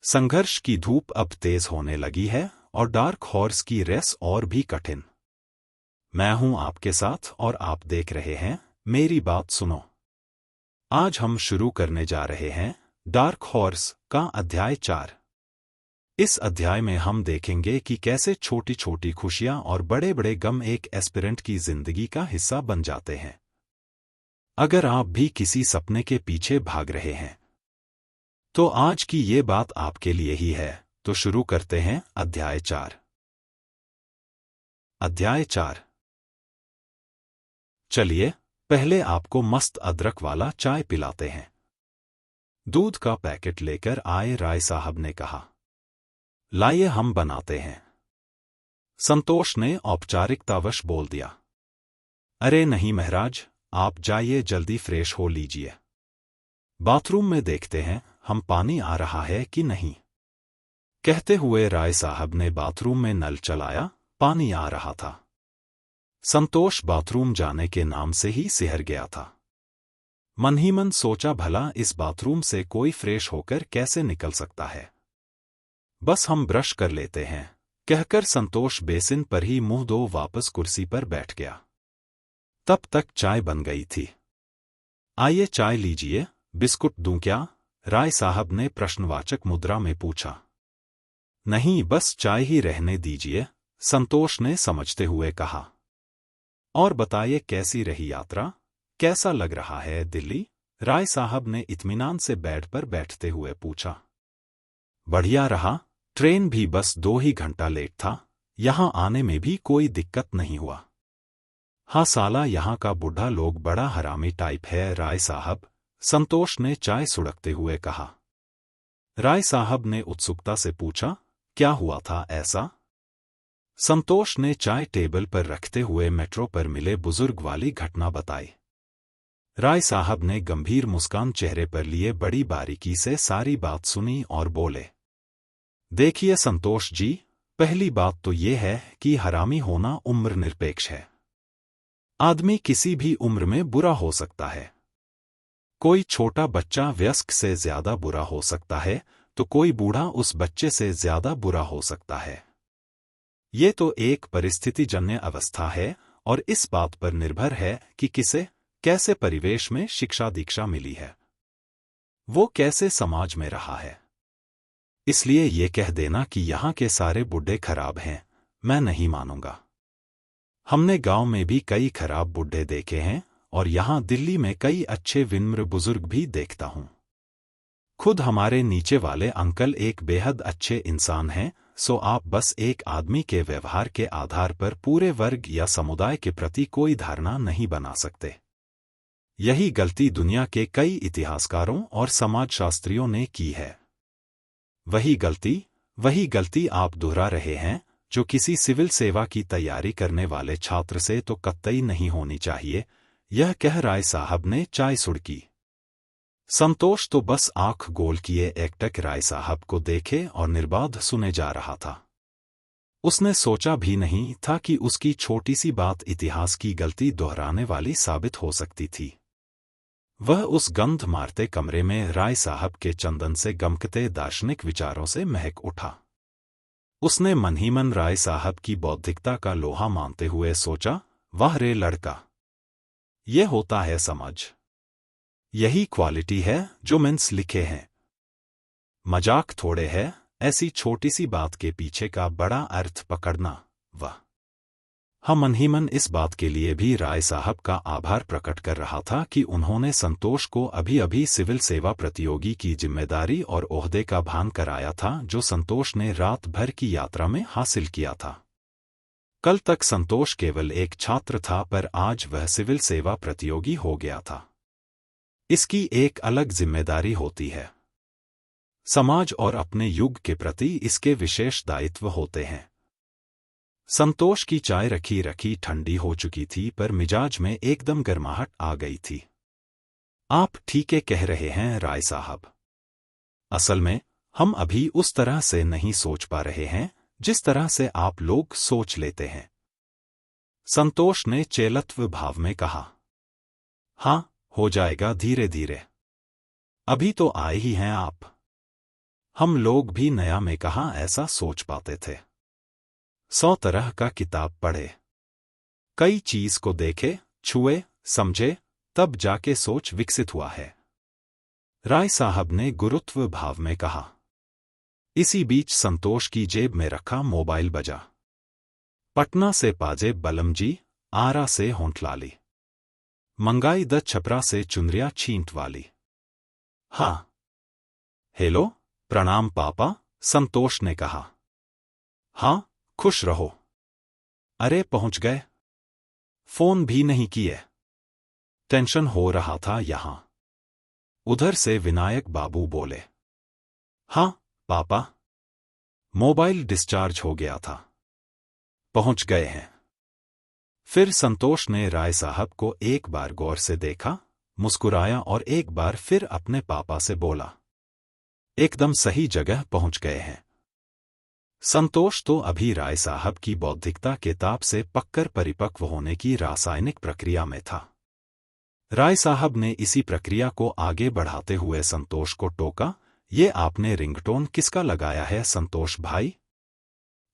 संघर्ष की धूप अब तेज होने लगी है और डार्क हॉर्स की रेस और भी कठिन। मैं हूं आपके साथ और आप देख रहे हैं मेरी बात सुनो। आज हम शुरू करने जा रहे हैं डार्क हॉर्स का अध्याय 4। इस अध्याय में हम देखेंगे कि कैसे छोटी छोटी खुशियां और बड़े बड़े गम एक एस्पिरेंट की जिंदगी का हिस्सा बन जाते हैं। अगर आप भी किसी सपने के पीछे भाग रहे हैं तो आज की ये बात आपके लिए ही है। तो शुरू करते हैं अध्याय 4। अध्याय 4। चलिए पहले आपको मस्त अदरक वाला चाय पिलाते हैं। दूध का पैकेट लेकर आए राय साहब ने कहा। लाइए हम बनाते हैं, संतोष ने औपचारिकतावश बोल दिया। अरे नहीं महाराज, आप जाइए, जल्दी फ्रेश हो लीजिए। बाथरूम में देखते हैं हम पानी आ रहा है कि नहीं। कहते हुए राय साहब ने बाथरूम में नल चलाया। पानी आ रहा था। संतोष बाथरूम जाने के नाम से ही सिहर गया था। मन ही मन सोचा, भला इस बाथरूम से कोई फ्रेश होकर कैसे निकल सकता है। बस हम ब्रश कर लेते हैं, कहकर संतोष बेसिन पर ही मुंह धो वापस कुर्सी पर बैठ गया। तब तक चाय बन गई थी। आइए चाय लीजिए, बिस्कुट दूं क्या? राय साहब ने प्रश्नवाचक मुद्रा में पूछा। नहीं, बस चाय ही रहने दीजिए, संतोष ने समझते हुए कहा। और बताइए कैसी रही यात्रा, कैसा लग रहा है दिल्ली? राय साहब ने इत्मीनान से बेड पर बैठते हुए पूछा। बढ़िया रहा, ट्रेन भी बस 2 ही घंटा लेट था, यहां आने में भी कोई दिक्कत नहीं हुआ। हाँ साला यहां का बूढ़ा लोग बड़ा हरामी टाइप है राय साहब, संतोष ने चाय सुड़कते हुए कहा। राय साहब ने उत्सुकता से पूछा, क्या हुआ था ऐसा? संतोष ने चाय टेबल पर रखते हुए मेट्रो पर मिले बुजुर्ग वाली घटना बताई। राय साहब ने गंभीर मुस्कान चेहरे पर लिए बड़ी बारीकी से सारी बात सुनी और बोले। देखिए संतोष जी, पहली बात तो ये है कि हरामी होना उम्र निरपेक्ष है। आदमी किसी भी उम्र में बुरा हो सकता है। कोई छोटा बच्चा वयस्क से ज्यादा बुरा हो सकता है, तो कोई बूढ़ा उस बच्चे से ज्यादा बुरा हो सकता है। ये तो एक परिस्थितिजन्य अवस्था है और इस बात पर निर्भर है कि किसे कैसे परिवेश में शिक्षा दीक्षा मिली है, वो कैसे समाज में रहा है। इसलिए ये कह देना कि यहाँ के सारे बुढ़े खराब हैं, मैं नहीं मानूंगा। हमने गांव में भी कई खराब बुढ़े देखे हैं और यहाँ दिल्ली में कई अच्छे विनम्र बुजुर्ग भी देखता हूँ। खुद हमारे नीचे वाले अंकल एक बेहद अच्छे इंसान हैं। सो आप बस एक आदमी के व्यवहार के आधार पर पूरे वर्ग या समुदाय के प्रति कोई धारणा नहीं बना सकते। यही गलती दुनिया के कई इतिहासकारों और समाजशास्त्रियों ने की है। वही गलती आप दोहरा रहे हैं, जो किसी सिविल सेवा की तैयारी करने वाले छात्र से तो कतई नहीं होनी चाहिए। यह कह राय साहब ने चाय सुड़की। संतोष तो बस आंख गोल किए एकटक राय साहब को देखे और निर्बाध सुने जा रहा था। उसने सोचा भी नहीं था कि उसकी छोटी सी बात इतिहास की गलती दोहराने वाली साबित हो सकती थी। वह उस गंध मारते कमरे में राय साहब के चंदन से गमकते दार्शनिक विचारों से महक उठा। उसने मन ही मन राय साहब की बौद्धिकता का लोहा मानते हुए सोचा, वाह रे लड़का, ये होता है समझ। यही क्वालिटी है जो मेंस लिखे हैं। मजाक थोड़े है, ऐसी छोटी सी बात के पीछे का बड़ा अर्थ पकड़ना। वाह। हम मन ही मन इस बात के लिए भी राय साहब का आभार प्रकट कर रहा था कि उन्होंने संतोष को अभी अभी सिविल सेवा प्रतियोगी की जिम्मेदारी और ओहदे का भान कराया था, जो संतोष ने रात भर की यात्रा में हासिल किया था। कल तक संतोष केवल एक छात्र था, पर आज वह सिविल सेवा प्रतियोगी हो गया था। इसकी एक अलग जिम्मेदारी होती है। समाज और अपने युग के प्रति इसके विशेष दायित्व होते हैं। संतोष की चाय रखी रखी ठंडी हो चुकी थी, पर मिजाज में एकदम गर्माहट आ गई थी। आप ठीक कह रहे हैं राय साहब। असल में हम अभी उस तरह से नहीं सोच पा रहे हैं जिस तरह से आप लोग सोच लेते हैं, संतोष ने चेलत्व भाव में कहा। हाँ, हो जाएगा धीरे धीरे। अभी तो आए ही हैं आप। हम लोग भी नया में कहाँ ऐसा सोच पाते थे। 100 तरह का किताब पढ़े, कई चीज को देखे, छुए, समझे, तब जाके सोच विकसित हुआ है। राय साहब ने गुरुत्व भाव में कहा। इसी बीच संतोष की जेब में रखा मोबाइल बजा। पटना से पाजेब बलम जी, आरा से होंठलाली, मंगाई द छपरा से चुनरिया छींट वाली। हाँ। हेलो, प्रणाम पापा, संतोष ने कहा। हाँ, खुश रहो। अरे पहुंच गए? फोन भी नहीं किए। टेंशन हो रहा था यहां। उधर से विनायक बाबू बोले। हाँ पापा, मोबाइल डिस्चार्ज हो गया था, पहुंच गए हैं। फिर संतोष ने राय साहब को एक बार गौर से देखा, मुस्कुराया और एक बार फिर अपने पापा से बोला, एकदम सही जगह पहुंच गए हैं। संतोष तो अभी राय साहब की बौद्धिकता के ताप से पककर परिपक्व होने की रासायनिक प्रक्रिया में था। राय साहब ने इसी प्रक्रिया को आगे बढ़ाते हुए संतोष को टोका, ये आपने रिंगटोन किसका लगाया है संतोष भाई?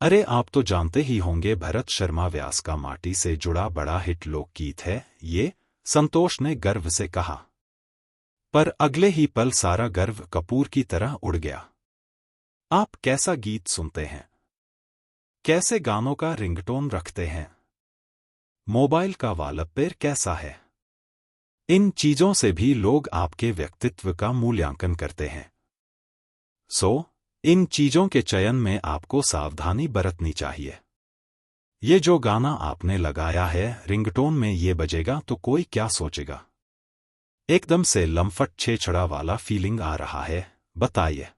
अरे आप तो जानते ही होंगे, भरत शर्मा व्यास का माटी से जुड़ा बड़ा हिट लोकगीत है ये, संतोष ने गर्व से कहा। पर अगले ही पल सारा गर्व कपूर की तरह उड़ गया। आप कैसा गीत सुनते हैं? कैसे गानों का रिंगटोन रखते हैं? मोबाइल का वॉलपेपर कैसा है? इन चीजों से भी लोग आपके व्यक्तित्व का मूल्यांकन करते हैं। इन चीजों के चयन में आपको सावधानी बरतनी चाहिए। ये जो गाना आपने लगाया है रिंगटोन में ये बजेगा तो कोई क्या सोचेगा? एकदम से लम्फट छेछड़ा वाला फीलिंग आ रहा है, बताइए।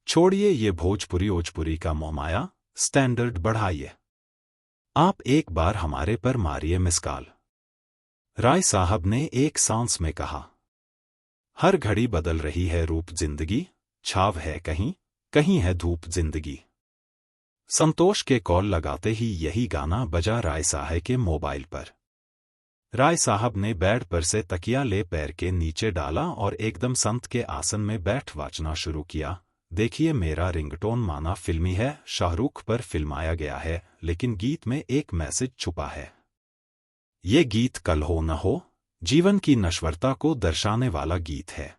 छोड़िए ये भोजपुरी ओजपुरी का मोहमाया, स्टैंडर्ड बढ़ाइए। आप एक बार हमारे पर मारिए मिसकॉल। राय साहब ने एक सांस में कहा। हर घड़ी बदल रही है रूप जिंदगी, छाव है कहीं, कहीं है धूप जिंदगी। संतोष के कॉल लगाते ही यही गाना बजा राय साहब के मोबाइल पर। राय साहब ने बेड पर से तकिया ले पैर के नीचे डाला और एकदम संत के आसन में बैठ वाचना शुरू किया। देखिए मेरा रिंगटोन माना फिल्मी है, शाहरुख पर फिल्माया गया है, लेकिन गीत में एक मैसेज छुपा है। ये गीत कल हो न हो, जीवन की नश्वरता को दर्शाने वाला गीत है।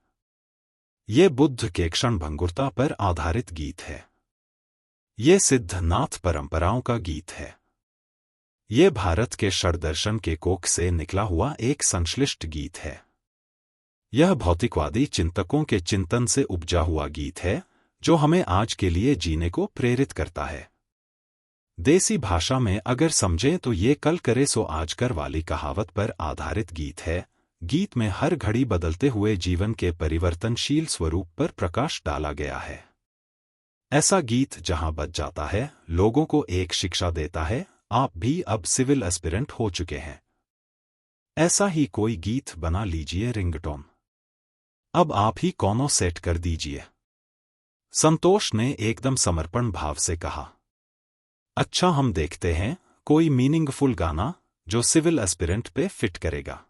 ये बुद्ध के क्षणभंगुरता पर आधारित गीत है। ये सिद्धनाथ परंपराओं का गीत है। ये भारत के षड्दर्शन के कोख से निकला हुआ एक संश्लिष्ट गीत है। यह भौतिकवादी चिंतकों के चिंतन से उपजा हुआ गीत है, जो हमें आज के लिए जीने को प्रेरित करता है। देसी भाषा में अगर समझें तो ये कल करे सो आज कर वाली कहावत पर आधारित गीत है। गीत में हर घड़ी बदलते हुए जीवन के परिवर्तनशील स्वरूप पर प्रकाश डाला गया है। ऐसा गीत जहां बज जाता है, लोगों को एक शिक्षा देता है, आप भी अब सिविल एस्पिरेंट हो चुके हैं। ऐसा ही कोई गीत बना लीजिए रिंगटोन। अब आप ही कौनो सेट कर दीजिए। संतोष ने एकदम समर्पण भाव से कहा। अच्छा हम देखते हैं कोई मीनिंगफुल गाना जो सिविल एस्पिरेंट पे फिट करेगा।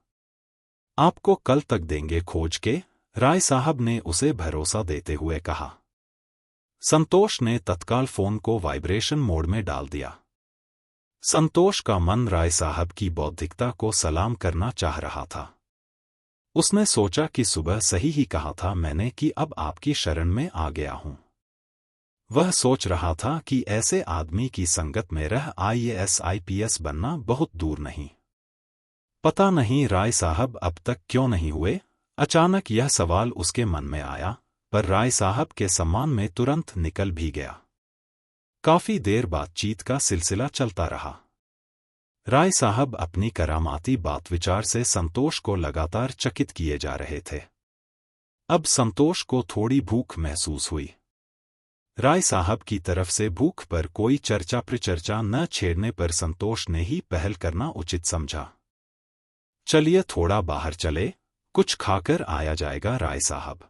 आपको कल तक देंगे खोज के, राय साहब ने उसे भरोसा देते हुए कहा। संतोष ने तत्काल फोन को वाइब्रेशन मोड में डाल दिया। संतोष का मन राय साहब की बौद्धिकता को सलाम करना चाह रहा था। उसने सोचा कि सुबह सही ही कहा था मैंने कि अब आपकी शरण में आ गया हूं। वह सोच रहा था कि ऐसे आदमी की संगत में रह IAS IPS बनना बहुत दूर नहीं। पता नहीं राय साहब अब तक क्यों नहीं हुए। अचानक यह सवाल उसके मन में आया, पर राय साहब के सम्मान में तुरंत निकल भी गया। काफी देर बातचीत का सिलसिला चलता रहा। राय साहब अपनी करामाती बात विचार से संतोष को लगातार चकित किए जा रहे थे। अब संतोष को थोड़ी भूख महसूस हुई। राय साहब की तरफ से भूख पर कोई चर्चा प्रचर्चा न छेड़ने पर संतोष ने ही पहल करना उचित समझा। चलिए थोड़ा बाहर चले, कुछ खाकर आया जाएगा राय साहब।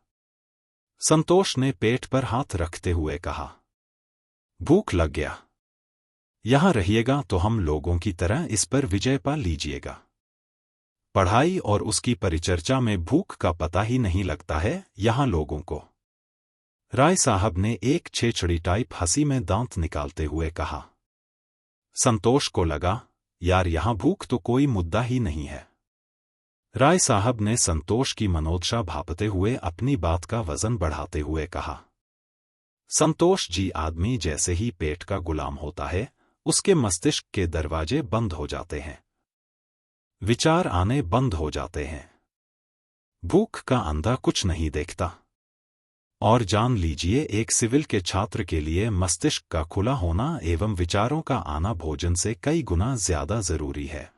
संतोष ने पेट पर हाथ रखते हुए कहा। भूख लग गया। यहां रहिएगा तो हम लोगों की तरह इस पर विजय पा लीजिएगा। पढ़ाई और उसकी परिचर्चा में भूख का पता ही नहीं लगता है यहां लोगों को। राय साहब ने एक छेछड़ी टाइप हंसी में दांत निकालते हुए कहा। संतोष को लगा, यार यहां भूख तो कोई मुद्दा ही नहीं है। राय साहब ने संतोष की मनोदशा भांपते हुए अपनी बात का वजन बढ़ाते हुए कहा। संतोष जी, आदमी जैसे ही पेट का गुलाम होता है, उसके मस्तिष्क के दरवाजे बंद हो जाते हैं, विचार आने बंद हो जाते हैं। भूख का अंधा कुछ नहीं देखता। और जान लीजिए, एक सिविल के छात्र के लिए मस्तिष्क का खुला होना एवं विचारों का आना भोजन से कई गुना ज्यादा जरूरी है।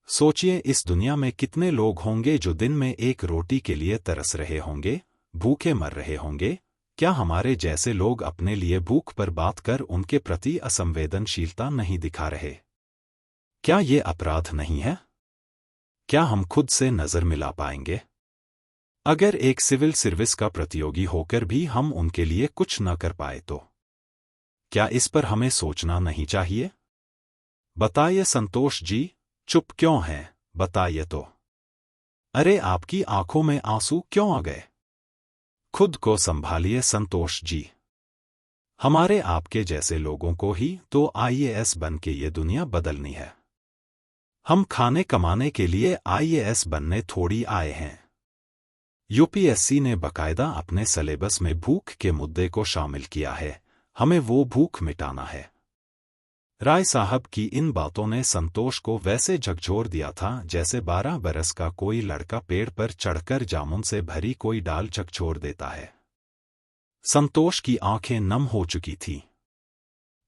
सोचिए, इस दुनिया में कितने लोग होंगे जो दिन में एक रोटी के लिए तरस रहे होंगे, भूखे मर रहे होंगे। क्या हमारे जैसे लोग अपने लिए भूख पर बात कर उनके प्रति असंवेदनशीलता नहीं दिखा रहे? क्या ये अपराध नहीं है? क्या हम खुद से नजर मिला पाएंगे? अगर एक सिविल सर्विस का प्रतियोगी होकर भी हम उनके लिए कुछ न कर पाए तो क्या इस पर हमें सोचना नहीं चाहिए? बताइए संतोष जी, चुप क्यों हैं? बताइए तो। अरे, आपकी आंखों में आंसू क्यों आ गए? खुद को संभालिए संतोष जी। हमारे आपके जैसे लोगों को ही तो आईएएस बन के ये दुनिया बदलनी है। हम खाने कमाने के लिए आईएएस बनने थोड़ी आए हैं। यूपीएससी ने बकायदा अपने सिलेबस में भूख के मुद्दे को शामिल किया है। हमें वो भूख मिटाना है। राय साहब की इन बातों ने संतोष को वैसे झकझोर दिया था जैसे 12 बरस का कोई लड़का पेड़ पर चढ़कर जामुन से भरी कोई डाल झकझोर देता है। संतोष की आंखें नम हो चुकी थीं।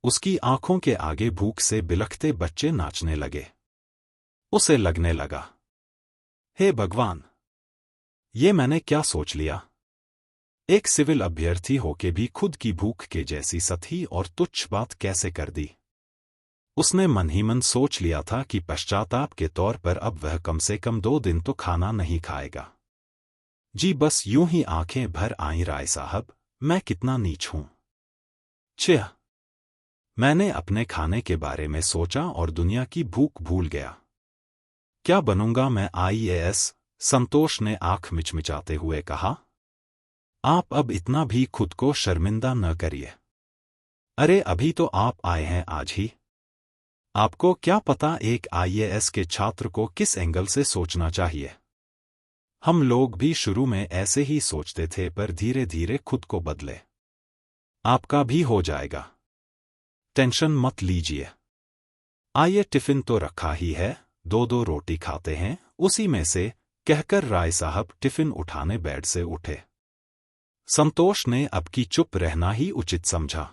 उसकी आंखों के आगे भूख से बिलखते बच्चे नाचने लगे। उसे लगने लगा, हे भगवान, ये मैंने क्या सोच लिया? एक सिविल अभ्यर्थी होके भी खुद की भूख के जैसी सतही और तुच्छ बात कैसे कर दी? उसने मन ही मन सोच लिया था कि पश्चाताप के तौर पर अब वह कम से कम 2 दिन तो खाना नहीं खाएगा। जी, बस यूं ही आंखें भर आईं। राय साहब, मैं कितना नीच हूं। छिह, मैंने अपने खाने के बारे में सोचा और दुनिया की भूख भूल गया। क्या बनूंगा मैं आईएएस? संतोष ने आंख मिचमिचाते हुए कहा। आप अब इतना भी खुद को शर्मिंदा न करिए। अरे, अभी तो आप आए हैं आज ही। आपको क्या पता एक आईएएस के छात्र को किस एंगल से सोचना चाहिए? हम लोग भी शुरू में ऐसे ही सोचते थे, पर धीरे धीरे खुद को बदले। आपका भी हो जाएगा, टेंशन मत लीजिए। आइए, टिफिन तो रखा ही है, 2-2 रोटी खाते हैं उसी में से, कहकर राय साहब टिफिन उठाने बेड से उठे। संतोष ने अब की चुप रहना ही उचित समझा।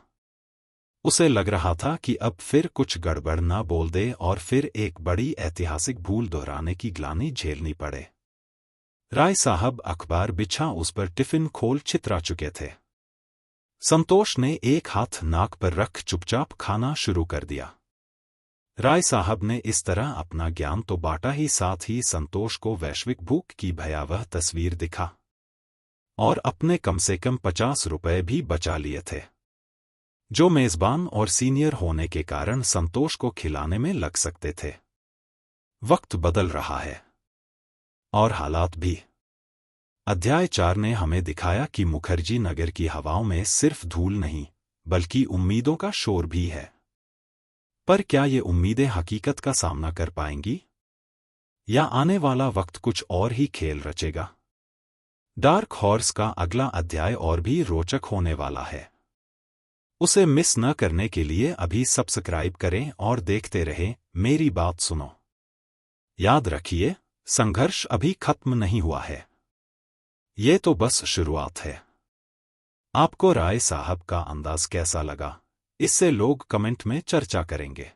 उसे लग रहा था कि अब फिर कुछ गड़बड़ ना बोल दे और फिर एक बड़ी ऐतिहासिक भूल दोहराने की ग्लानि झेलनी पड़े। राय साहब अखबार बिछा उस पर टिफिन खोल छितरा चुके थे। संतोष ने एक हाथ नाक पर रख चुपचाप खाना शुरू कर दिया। राय साहब ने इस तरह अपना ज्ञान तो बांटा ही, साथ ही संतोष को वैश्विक भूख की भयावह तस्वीर दिखा और अपने कम से कम 50 रुपए भी बचा लिए थे, जो मेजबान और सीनियर होने के कारण संतोष को खिलाने में लग सकते थे। वक्त बदल रहा है और हालात भी। अध्याय 4 ने हमें दिखाया कि मुखर्जी नगर की हवाओं में सिर्फ धूल नहीं, बल्कि उम्मीदों का शोर भी है। पर क्या ये उम्मीदें हकीकत का सामना कर पाएंगी, या आने वाला वक्त कुछ और ही खेल रचेगा? डार्क हॉर्स का अगला अध्याय और भी रोचक होने वाला है। उसे मिस न करने के लिए अभी सब्सक्राइब करें और देखते रहें। मेरी बात सुनो। याद रखिए, संघर्ष अभी खत्म नहीं हुआ है। ये तो बस शुरुआत है। आपको राय साहब का अंदाज कैसा लगा? इससे लोग कमेंट में चर्चा करेंगे।